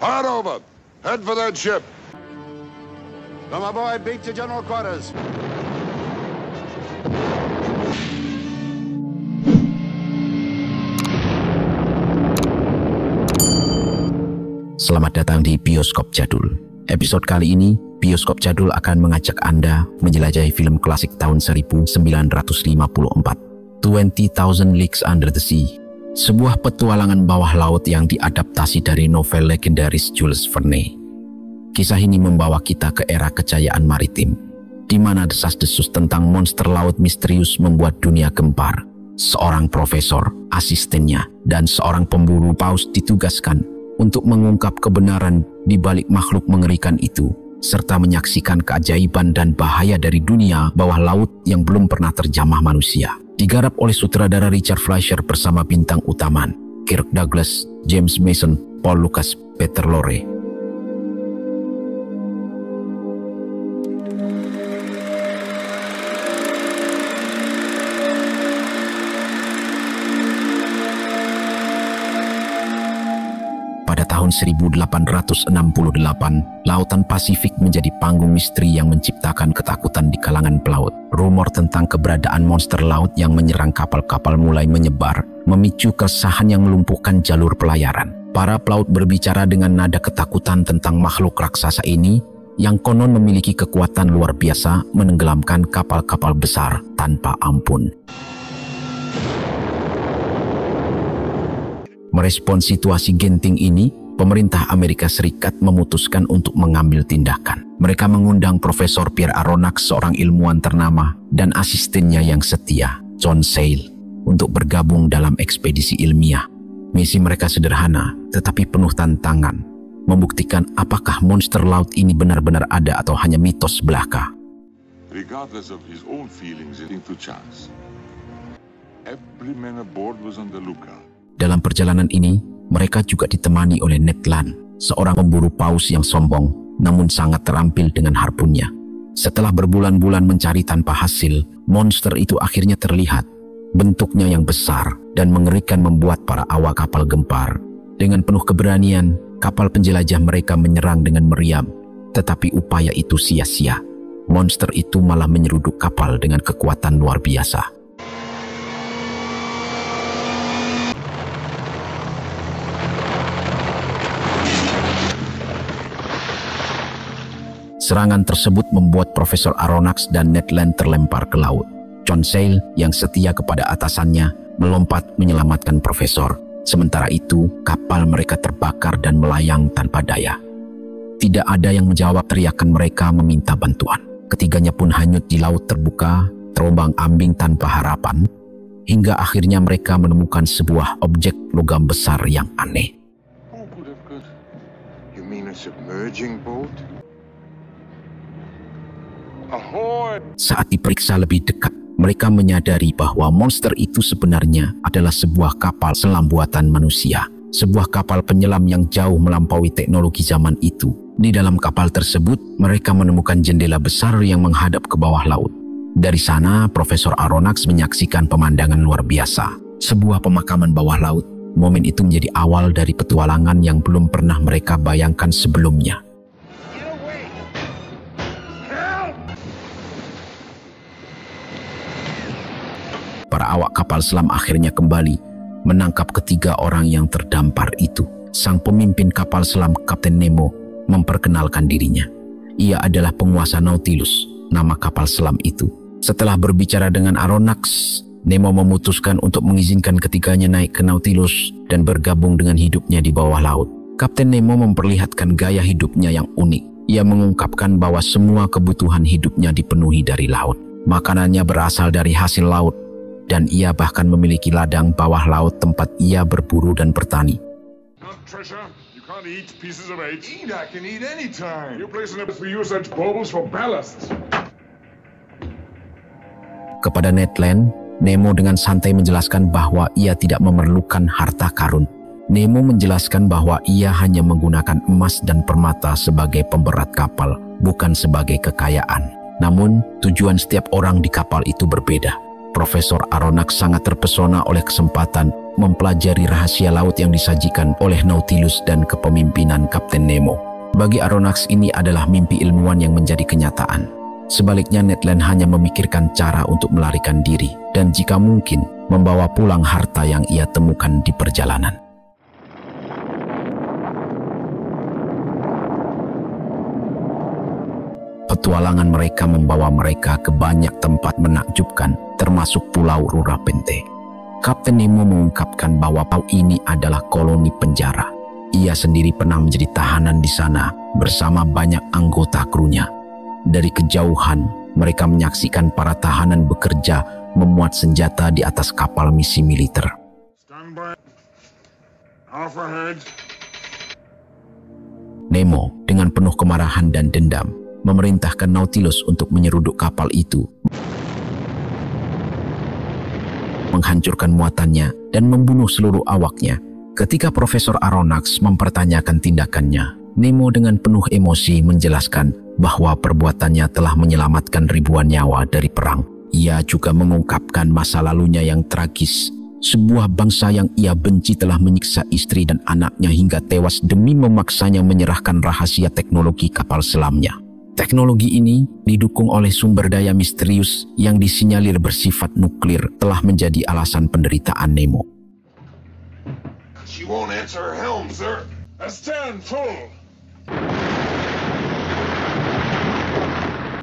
Hard over. Head for that ship. Come aboard, beat to general quarters. Selamat datang di Bioskop Jadul. Episode kali ini, Bioskop Jadul akan mengajak Anda menjelajahi film klasik tahun 1954, 20,000 Leagues Under the Sea. Sebuah petualangan bawah laut yang diadaptasi dari novel legendaris Jules Verne. Kisah ini membawa kita ke era kejayaan maritim, di mana desas-desus tentang monster laut misterius membuat dunia gempar. Seorang profesor, asistennya, dan seorang pemburu paus ditugaskan untuk mengungkap kebenaran di balik makhluk mengerikan itu, serta menyaksikan keajaiban dan bahaya dari dunia bawah laut yang belum pernah terjamah manusia. Digarap oleh sutradara Richard Fleischer bersama bintang utama Kirk Douglas, James Mason, Paul Lucas, Peter Lorre. Pada tahun 1868, Lautan Pasifik menjadi panggung misteri yang menciptakan ketakutan di kalangan pelaut. Rumor tentang keberadaan monster laut yang menyerang kapal-kapal mulai menyebar, memicu keresahan yang melumpuhkan jalur pelayaran. Para pelaut berbicara dengan nada ketakutan tentang makhluk raksasa ini, yang konon memiliki kekuatan luar biasa menenggelamkan kapal-kapal besar tanpa ampun. Merespon situasi genting ini, pemerintah Amerika Serikat memutuskan untuk mengambil tindakan. Mereka mengundang Profesor Pierre Aronnax, seorang ilmuwan ternama, dan asistennya yang setia, John Sayles, untuk bergabung dalam ekspedisi ilmiah. Misi mereka sederhana, tetapi penuh tantangan, membuktikan apakah monster laut ini benar-benar ada atau hanya mitos belaka. Regardless of his own feelings into chance, every man aboard was on the lookout. Dalam perjalanan ini, mereka juga ditemani oleh Ned Land, seorang pemburu paus yang sombong, namun sangat terampil dengan harpunnya. Setelah berbulan-bulan mencari tanpa hasil, monster itu akhirnya terlihat. Bentuknya yang besar dan mengerikan membuat para awak kapal gempar. Dengan penuh keberanian, kapal penjelajah mereka menyerang dengan meriam. Tetapi upaya itu sia-sia. Monster itu malah menyeruduk kapal dengan kekuatan luar biasa. Serangan tersebut membuat Profesor Aronnax dan Ned Land terlempar ke laut. John Sayles yang setia kepada atasannya melompat menyelamatkan Profesor. Sementara itu, kapal mereka terbakar dan melayang tanpa daya. Tidak ada yang menjawab teriakan mereka meminta bantuan. Ketiganya pun hanyut di laut terbuka, terombang-ambing tanpa harapan, hingga akhirnya mereka menemukan sebuah objek logam besar yang aneh. Who could have got? You mean a submerging boat? Ahoy! Saat diperiksa lebih dekat, mereka menyadari bahwa monster itu sebenarnya adalah sebuah kapal selam buatan manusia. Sebuah kapal penyelam yang jauh melampaui teknologi zaman itu. Di dalam kapal tersebut, mereka menemukan jendela besar yang menghadap ke bawah laut. Dari sana, Profesor Aronnax menyaksikan pemandangan luar biasa. Sebuah pemakaman bawah laut. Momen itu menjadi awal dari petualangan yang belum pernah mereka bayangkan sebelumnya. Para awak kapal selam akhirnya kembali menangkap ketiga orang yang terdampar itu. Sang pemimpin kapal selam, Kapten Nemo, memperkenalkan dirinya. Ia adalah penguasa Nautilus, nama kapal selam itu. Setelah berbicara dengan Aronnax, Nemo memutuskan untuk mengizinkan ketiganya naik ke Nautilus dan bergabung dengan hidupnya di bawah laut. Kapten Nemo memperlihatkan gaya hidupnya yang unik. Ia mengungkapkan bahwa semua kebutuhan hidupnya dipenuhi dari laut. Makanannya berasal dari hasil laut, dan ia bahkan memiliki ladang bawah laut tempat ia berburu dan bertani. Kepada Ned Land, Nemo dengan santai menjelaskan bahwa ia tidak memerlukan harta karun. Nemo menjelaskan bahwa ia hanya menggunakan emas dan permata sebagai pemberat kapal, bukan sebagai kekayaan. Namun, tujuan setiap orang di kapal itu berbeda. Profesor Aronnax sangat terpesona oleh kesempatan mempelajari rahasia laut yang disajikan oleh Nautilus dan kepemimpinan Kapten Nemo. Bagi Aronnax ini adalah mimpi ilmuwan yang menjadi kenyataan. Sebaliknya Ned Land hanya memikirkan cara untuk melarikan diri dan jika mungkin membawa pulang harta yang ia temukan di perjalanan. Petualangan mereka membawa mereka ke banyak tempat menakjubkan, termasuk Pulau Rurapente. Kapten Nemo mengungkapkan bahwa pulau ini adalah koloni penjara. Ia sendiri pernah menjadi tahanan di sana bersama banyak anggota krunya. Dari kejauhan, mereka menyaksikan para tahanan bekerja memuat senjata di atas kapal misi militer. Nemo dengan penuh kemarahan dan dendam memerintahkan Nautilus untuk menyeruduk kapal itu, menghancurkan muatannya dan membunuh seluruh awaknya. Ketika Profesor Aronnax mempertanyakan tindakannya, Nemo dengan penuh emosi menjelaskan bahwa perbuatannya telah menyelamatkan ribuan nyawa dari perang. Ia juga mengungkapkan masa lalunya yang tragis. Sebuah bangsa yang ia benci telah menyiksa istri dan anaknya hingga tewas demi memaksanya menyerahkan rahasia teknologi kapal selamnya. Teknologi ini didukung oleh sumber daya misterius yang disinyalir bersifat nuklir telah menjadi alasan penderitaan Nemo. She won't answer her helm, sir. Stand full.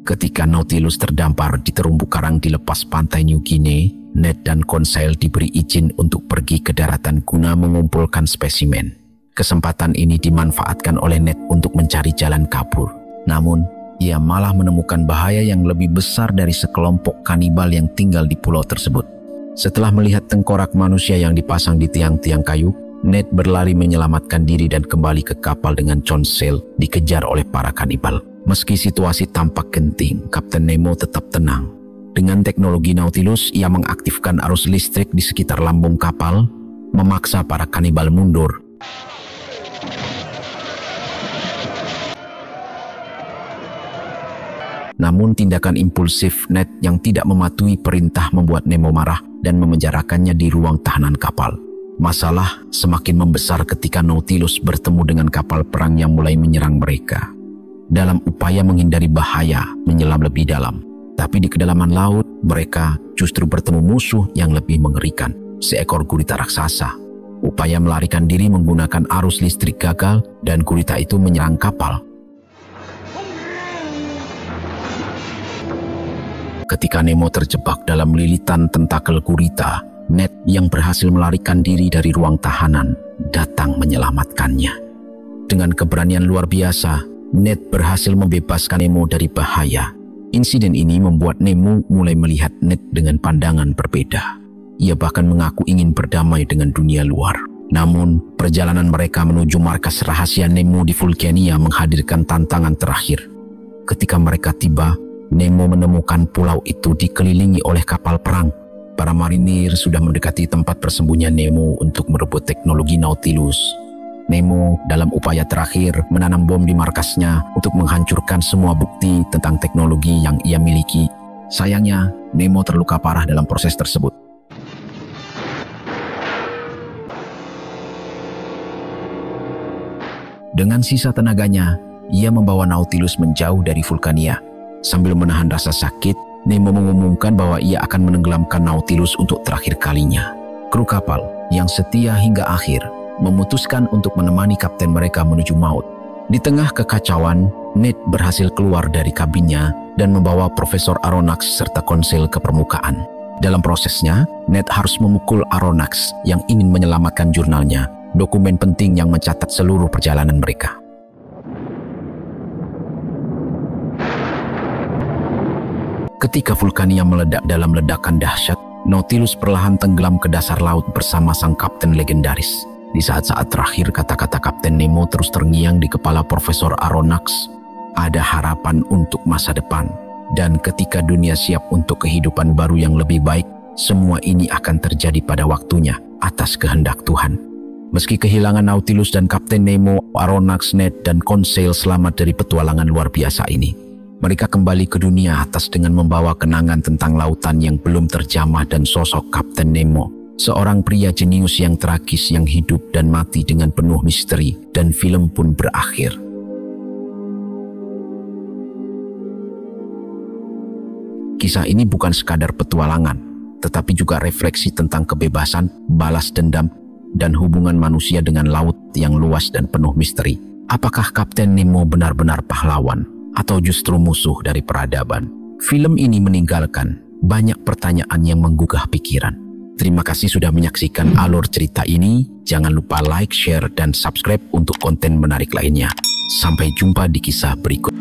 Ketika Nautilus terdampar di terumbu karang di lepas pantai New Guinea, Ned dan Conseil diberi izin untuk pergi ke daratan guna mengumpulkan spesimen. Kesempatan ini dimanfaatkan oleh Ned untuk mencari jalan kabur. Namun, ia malah menemukan bahaya yang lebih besar dari sekelompok kanibal yang tinggal di pulau tersebut. Setelah melihat tengkorak manusia yang dipasang di tiang-tiang kayu, Ned berlari menyelamatkan diri dan kembali ke kapal dengan Conseil dikejar oleh para kanibal. Meski situasi tampak genting, Kapten Nemo tetap tenang. Dengan teknologi Nautilus, ia mengaktifkan arus listrik di sekitar lambung kapal, memaksa para kanibal mundur. Namun tindakan impulsif Ned yang tidak mematuhi perintah membuat Nemo marah dan memenjarakannya di ruang tahanan kapal. Masalah semakin membesar ketika Nautilus bertemu dengan kapal perang yang mulai menyerang mereka. Dalam upaya menghindari bahaya menyelam lebih dalam, tapi di kedalaman laut mereka justru bertemu musuh yang lebih mengerikan, seekor gurita raksasa. Upaya melarikan diri menggunakan arus listrik gagal dan gurita itu menyerang kapal. Ketika Nemo terjebak dalam lilitan tentakel gurita, Ned yang berhasil melarikan diri dari ruang tahanan datang menyelamatkannya. Dengan keberanian luar biasa, Ned berhasil membebaskan Nemo dari bahaya. Insiden ini membuat Nemo mulai melihat Ned dengan pandangan berbeda. Ia bahkan mengaku ingin berdamai dengan dunia luar. Namun, perjalanan mereka menuju markas rahasia Nemo di Vulcania menghadirkan tantangan terakhir. Ketika mereka tiba, Nemo menemukan pulau itu dikelilingi oleh kapal perang. Para marinir sudah mendekati tempat persembunyian Nemo untuk merebut teknologi Nautilus. Nemo dalam upaya terakhir menanam bom di markasnya untuk menghancurkan semua bukti tentang teknologi yang ia miliki. Sayangnya, Nemo terluka parah dalam proses tersebut. Dengan sisa tenaganya, ia membawa Nautilus menjauh dari Vulcania. Sambil menahan rasa sakit, Nemo mengumumkan bahwa ia akan menenggelamkan Nautilus untuk terakhir kalinya. Kru kapal yang setia hingga akhir memutuskan untuk menemani kapten mereka menuju maut. Di tengah kekacauan, Ned berhasil keluar dari kabinnya dan membawa Profesor Aronnax serta Conseil ke permukaan. Dalam prosesnya, Ned harus memukul Aronnax yang ingin menyelamatkan jurnalnya, dokumen penting yang mencatat seluruh perjalanan mereka. Ketika Vulcania meledak dalam ledakan dahsyat, Nautilus perlahan tenggelam ke dasar laut bersama sang kapten legendaris. Di saat-saat terakhir, kata-kata Kapten Nemo terus terngiang di kepala Profesor Aronnax. Ada harapan untuk masa depan, dan ketika dunia siap untuk kehidupan baru yang lebih baik, semua ini akan terjadi pada waktunya atas kehendak Tuhan. Meski kehilangan Nautilus dan Kapten Nemo, Aronnax, Ned, dan Conseil selamat dari petualangan luar biasa ini. Mereka kembali ke dunia atas dengan membawa kenangan tentang lautan yang belum terjamah dan sosok Kapten Nemo, seorang pria jenius yang tragis yang hidup dan mati dengan penuh misteri, dan film pun berakhir. Kisah ini bukan sekadar petualangan, tetapi juga refleksi tentang kebebasan, balas dendam, dan hubungan manusia dengan laut yang luas dan penuh misteri. Apakah Kapten Nemo benar-benar pahlawan atau justru musuh dari peradaban? Film ini meninggalkan banyak pertanyaan yang menggugah pikiran. Terima kasih sudah menyaksikan alur cerita ini. Jangan lupa like, share, dan subscribe untuk konten menarik lainnya. Sampai jumpa di kisah berikut.